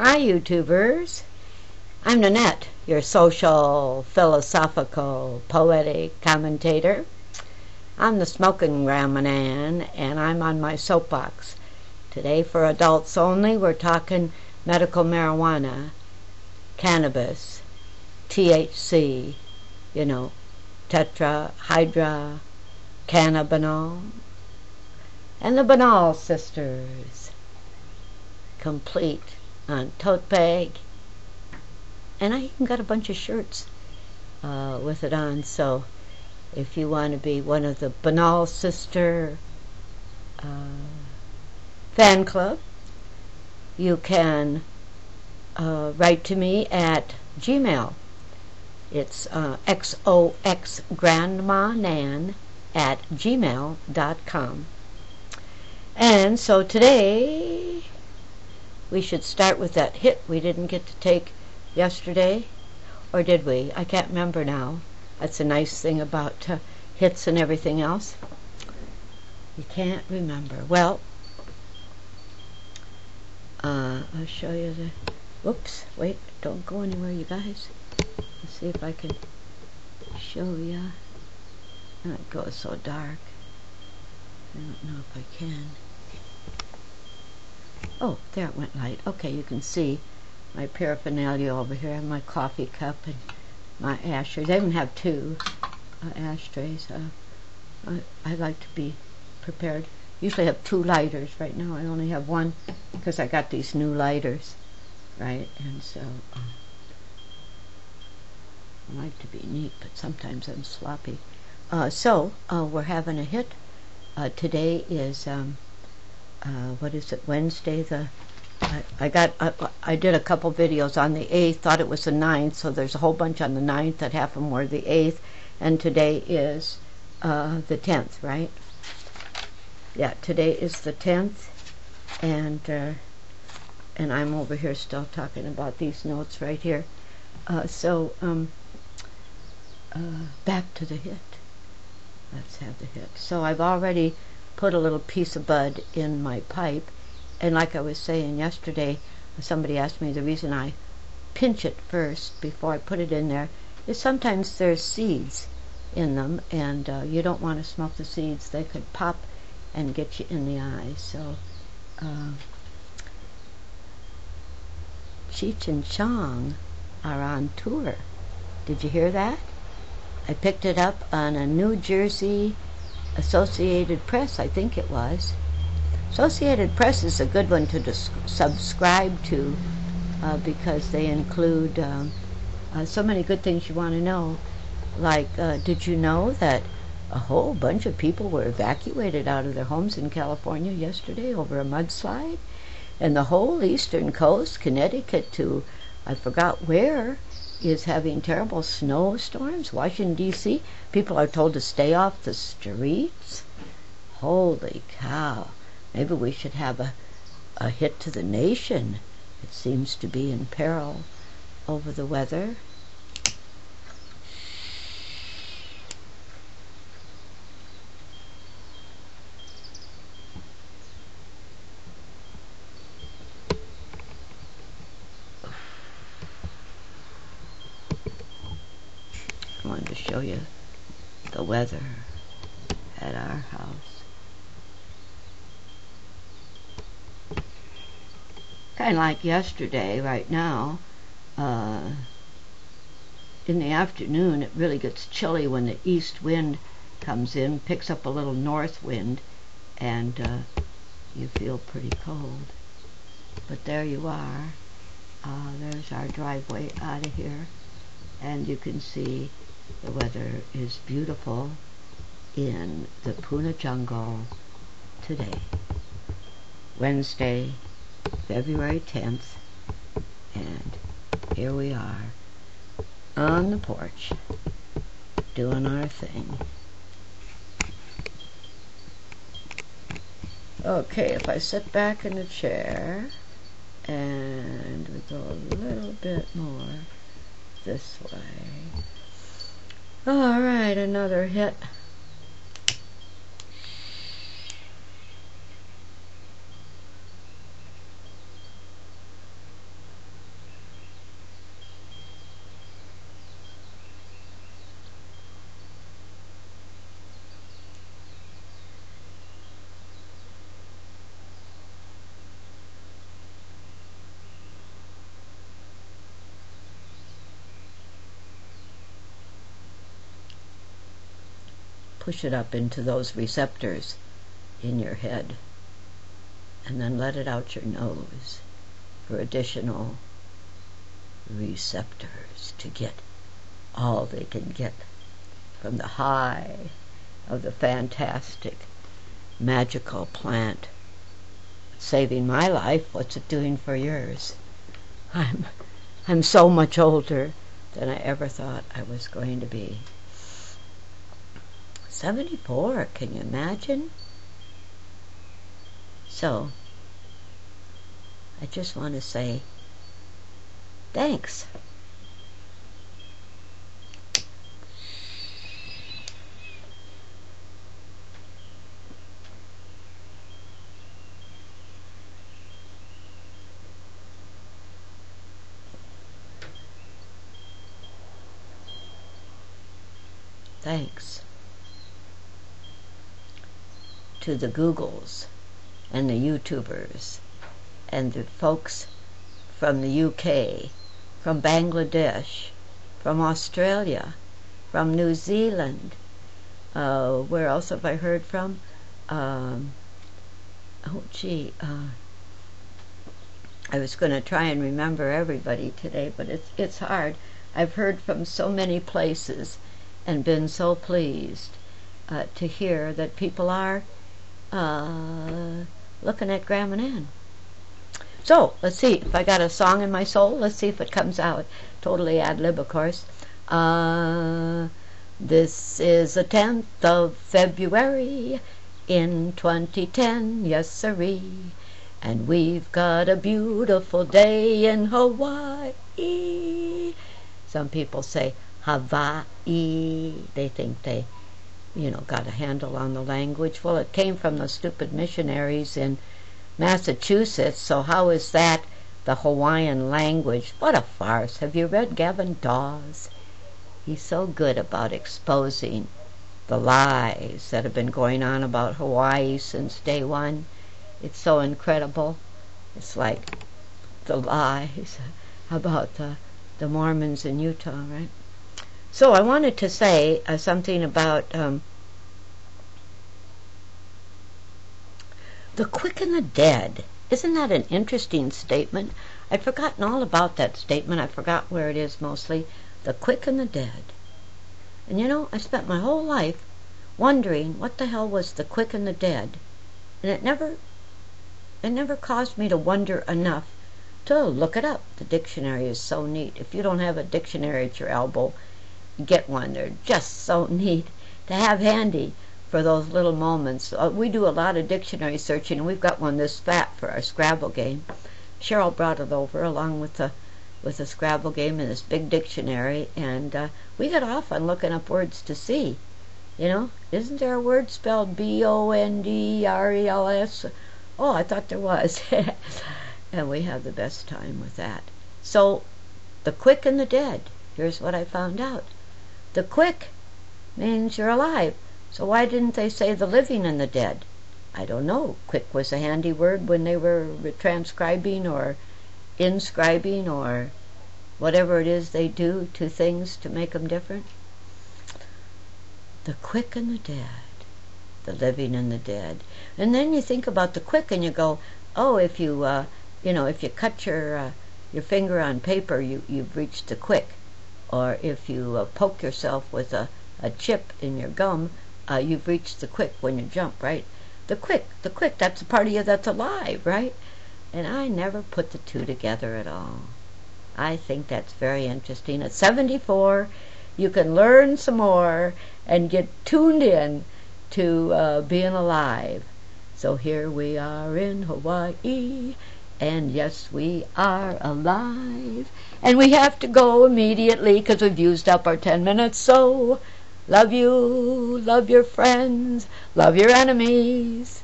Hi, YouTubers. I'm Nanette, your social, philosophical, poetic commentator. I'm the smoking grandma Nan, and I'm on my soapbox. Today, for adults only, we're talking medical marijuana, cannabis, THC, tetrahydra, cannabinol, and the Banal sisters, complete on tote bag, and I even got a bunch of shirts with it on. So if you want to be one of the Banal sister fan club, you can write to me at Gmail. It's xoxgrandmanan@gmail.com. And so today we should start with that hit we didn't get to take yesterday. Or did we? I can't remember now. That's a nice thing about hits and everything else. You can't remember. Well, I'll show you the... Whoops. Wait. Don't go anywhere, you guys. Let's see if I can show you. It goes so dark. I don't know if I can. Oh, there it went light. Okay, you can see my paraphernalia over here. I have my coffee cup and my ashtrays. I even have two ashtrays. I like to be prepared. Usually have two lighters. Right now I only have one because I got these new lighters, right? And so I like to be neat, but sometimes I'm sloppy. So we're having a hit. Today is what is it, Wednesday? I did a couple videos on the 8th, thought it was the 9th, so there's a whole bunch on the 9th that half of them were the 8th, and today is the 10th, right? Yeah, today is the 10th, and I'm over here still talking about these notes right here. Back to the hit. Let's have the hit. So I've already put a little piece of bud in my pipe, and like I was saying yesterday, somebody asked me the reason I pinch it first before I put it in there is sometimes there's seeds in them, and you don't want to smoke the seeds. They could pop and get you in the eye. So Cheech and Chong are on tour. Did you hear that? I picked it up on a New Jersey Associated Press, I think it was. Associated Press is a good one to subscribe to because they include so many good things you want to know. Like, did you know that a whole bunch of people were evacuated out of their homes in California yesterday over a mudslide? And the whole eastern coast, Connecticut to I forgot where, is having terrible snowstorms. Washington, D.C., people are told to stay off the streets. Holy cow. Maybe we should have a hit to the nation. It seems to be in peril over the weather. I wanted to show you the weather at our house. Kind of like yesterday right now. In the afternoon it really gets chilly when the east wind comes in, picks up a little north wind, and you feel pretty cold. But there you are. There's our driveway out of here, and you can see the weather is beautiful in the Puna jungle today, Wednesday, February 10th, and here we are on the porch doing our thing. Okay, if I sit back in the chair and we go a little bit more this way. Alright, another hit. push it up into those receptors in your head, and then let it out your nose for additional receptors to get all they can get from the high of the fantastic, magical plant. Saving my life, what's it doing for yours? I'm so much older than I ever thought I was going to be. 74, can you imagine? So, I just want to say thanks. Thanks to the Googles and the YouTubers and the folks from the UK, from Bangladesh, from Australia, from New Zealand. Where else have I heard from? I was going to try and remember everybody today, but it's hard. I've heard from so many places and been so pleased to hear that people are looking at Grandma Nan. So, let's see if I got a song in my soul. Let's see if it comes out. Totally ad-lib, of course. This is the 10th of February in 2010, yes sirree. And we've got a beautiful day in Hawaii. Some people say Hawaii. They think they, got a handle on the language. Well, it came from the stupid missionaries in Massachusetts, so how is that the Hawaiian language? What a farce. Have you read Gavin Dawes? He's so good about exposing the lies that have been going on about Hawaii since day one. It's so incredible. It's like the lies about the Mormons in Utah, right? So I wanted to say something about the quick and the dead. Isn't that an interesting statement? I'd forgotten all about that statement. I forgot where it is mostly. The quick and the dead. And I spent my whole life wondering what the hell was the quick and the dead. And it never caused me to wonder enough to look it up. The dictionary is so neat. If you don't have a dictionary at your elbow, get one. They're just so neat to have handy for those little moments. We do a lot of dictionary searching, and we've got one this fat for our Scrabble game. Cheryl brought it over along with the Scrabble game and this big dictionary, and we got off on looking up words to see. Isn't there a word spelled B-O-N-D-R-E-L-S? Oh, I thought there was. And we have the best time with that. So, the quick and the dead. Here's what I found out. The quick means you're alive. So why didn't they say the living and the dead? I don't know. Quick was a handy word when they were transcribing or inscribing or whatever it is they do to things to make them different. The quick and the dead. The living and the dead. And then you think about the quick and you go, oh, if you if you cut your finger on paper, you've reached the quick. Or if you poke yourself with a chip in your gum, you've reached the quick when you jump, right? The quick, that's a part of you that's alive, right? And I never put the two together at all. I think that's very interesting. At 74, you can learn some more and get tuned in to being alive. So here we are in Hawaii, and yes, we are alive. And we have to go immediately because we've used up our 10 minutes. So, love you, love your friends, love your enemies.